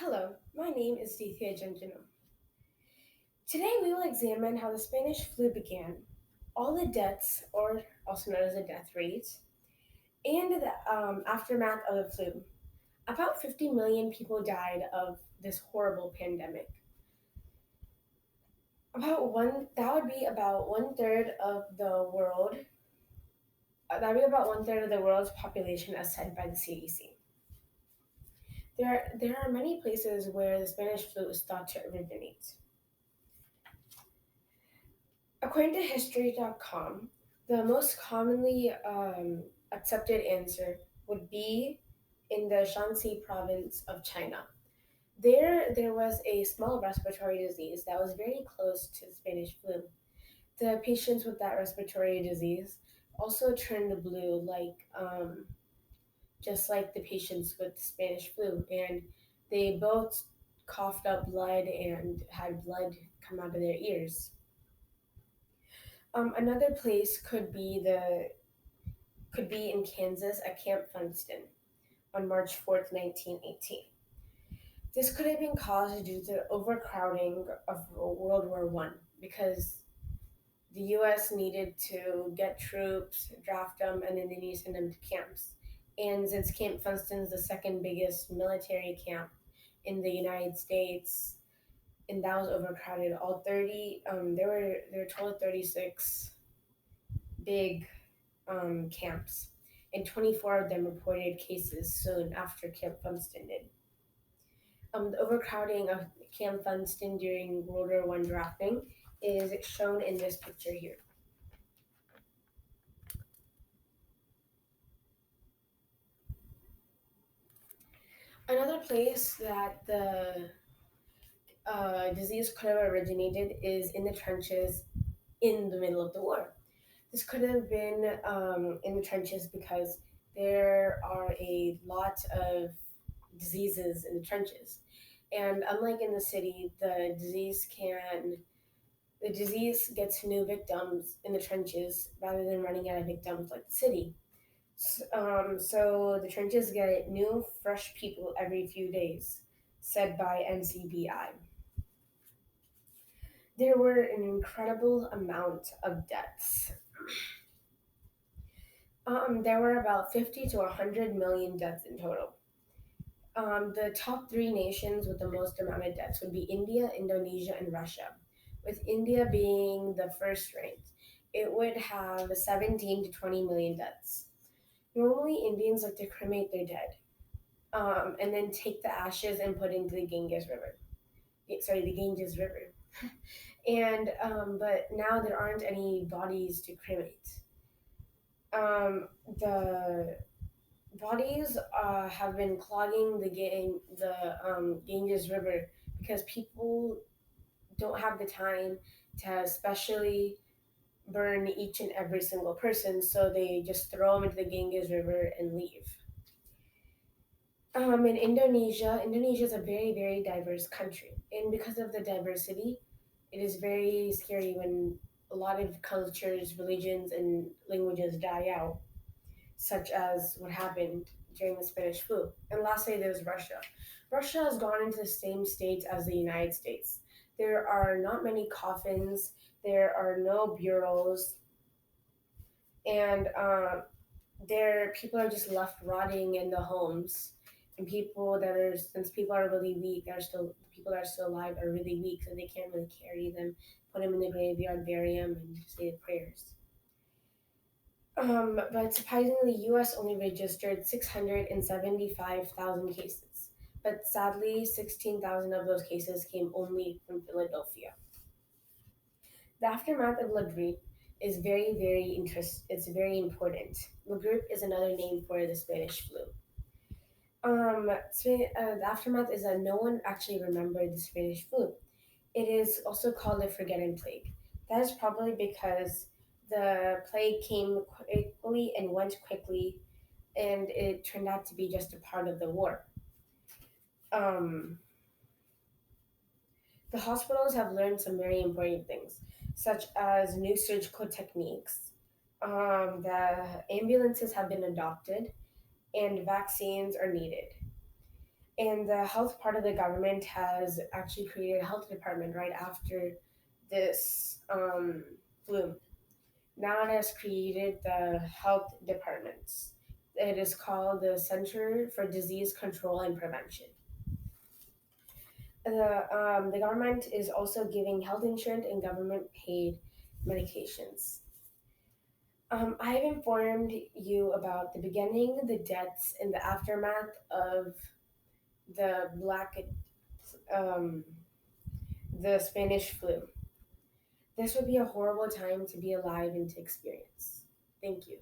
Hello, my name is Dithya Janjana. Today we will examine how the Spanish flu began, all the deaths, or also known as the death rate, and the aftermath of the flu. About 50 million people died of this horrible pandemic. That would be about one third of the world. That would be about one third of the world's population, as said by the CDC. There are many places where the Spanish flu is thought to originate. According to History.com, the most commonly accepted answer would be in the Shanxi province of China. There was a small respiratory disease that was very close to the Spanish flu. The patients with that respiratory disease also turned blue, just like the patients with the Spanish flu, and they both coughed up blood and had blood come out of their ears. Another place could be in Kansas at Camp Funston on March 4th, 1918. This could have been caused due to overcrowding of World War One because the U.S. needed to get troops, draft them, and then they needed to send them to camps. And since Camp Funston is the second biggest military camp in the United States, and that was overcrowded, all 30 there were total 36 big camps, and 24 of them reported cases soon after Camp Funston did. The overcrowding of Camp Funston during World War One drafting is shown in this picture here. Another place that the disease could have originated is in the trenches in the middle of the war. This could have been in the trenches because there are a lot of diseases in the trenches. And unlike in the city, the disease gets new victims in the trenches rather than running out of victims like the city. So the trenches get new, fresh people every few days, said by NCBI. There were an incredible amount of deaths. There were about 50 to 100 million deaths in total. The top three nations with the most amount of deaths would be India, Indonesia, and Russia, with India being the first ranked. It would have 17 to 20 million deaths. Normally, Indians like to cremate their dead, and then take the ashes and put into the Ganges River. The Ganges River. And but now there aren't any bodies to cremate. The bodies have been clogging the Ganges River because people don't have the time to especially burn each and every single person, so they just throw them into the Ganges River and leave. In Indonesia is a very, very diverse country. And because of the diversity, it is very scary when a lot of cultures, religions, and languages die out, such as what happened during the Spanish flu. And lastly, there's Russia. Russia has gone into the same state as the United States. There are not many coffins, there are no bureaus, and there people are just left rotting in the homes. And since people are really weak, people that are still alive are really weak, so they can't really carry them, put them in the graveyard, bury them, and say the prayers. But surprisingly, the U.S. only registered 675,000 cases. But sadly, 16,000 of those cases came only from Philadelphia. The aftermath of La Grippe is it's very important. La Grippe is another name for the Spanish flu. The aftermath is that no one actually remembered the Spanish flu. It is also called the forgotten plague. That is probably because the plague came quickly and went quickly, and it turned out to be just a part of the war. Um, the hospitals have learned some very important things, such as new surgical techniques. The ambulances have been adopted, and vaccines are needed. And the health part of the government has actually created a health department right after this flu. Now it has created the health departments. It is called the Center for Disease Control and Prevention. The government is also giving health insurance and government paid medications. I have informed you about the beginning, the deaths, and the aftermath of the um, the Spanish flu. This would be a horrible time to be alive and to experience. Thank you.